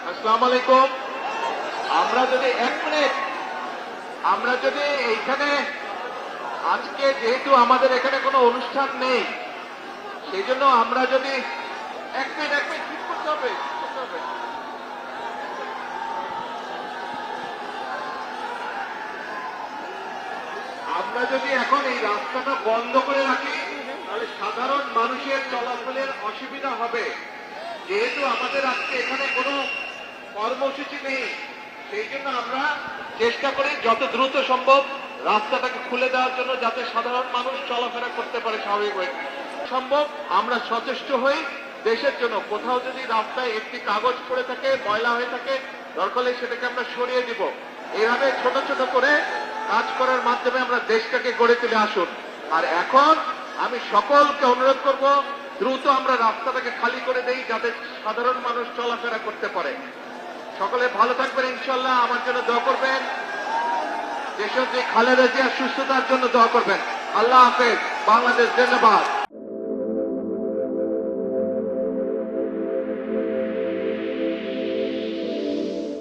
আসসালামু আলাইকুম। আমরা যদি 1 মিনিট আমরা যদি এইখানে আজকে যেহেতু আমাদের এখানে কোনো অনুষ্ঠান নেই, সেই জন্য আমরা যদি 1 মিনিট ঠিক করতে হবে। আমরা যদি এখন এই রাস্তাটা বন্ধ করে রাখি তাহলে সাধারণ মানুষের চলাচলের অসুবিধা হবে। যেহেতু আমাদের আজকে এখানে কোনো কর্মসূচি নেই, সেই জন্য আমরা চেষ্টা করি যত দ্রুত সম্ভব রাস্তাটাকে খুলে দেওয়ার জন্য, যাতে সাধারণ মানুষ চলাফেরা করতে পারে স্বাভাবিকভাবে সম্ভব। আমরা সচেষ্ট হই দেশের জন্য। কোথাও যদি রাস্তায় একটি কাগজ পড়ে থাকে, ময়লা হয়ে থাকে, দরকার হলে সেটাকে আমরা সরিয়ে দিব। এইভাবে ছোট ছোট করে কাজ করার মাধ্যমে আমরা দেশটাকে গড়ে তুলে আসুন। আর এখন আমি সকলকে অনুরোধ করব, দ্রুত আমরা রাস্তাটাকে খালি করে দেই যাতে সাধারণ মানুষ চলাফেরা করতে পারে। সকলে ভালো থাকবেন ইনশাল্লাহ। আমার জন্য দোয়া করবেন। দেশের যে খালেদা জিয়ার সুস্থতার জন্য দোয়া করবেন। আল্লাহ হাফেজ। বাংলাদেশ জিন্দাবাদ।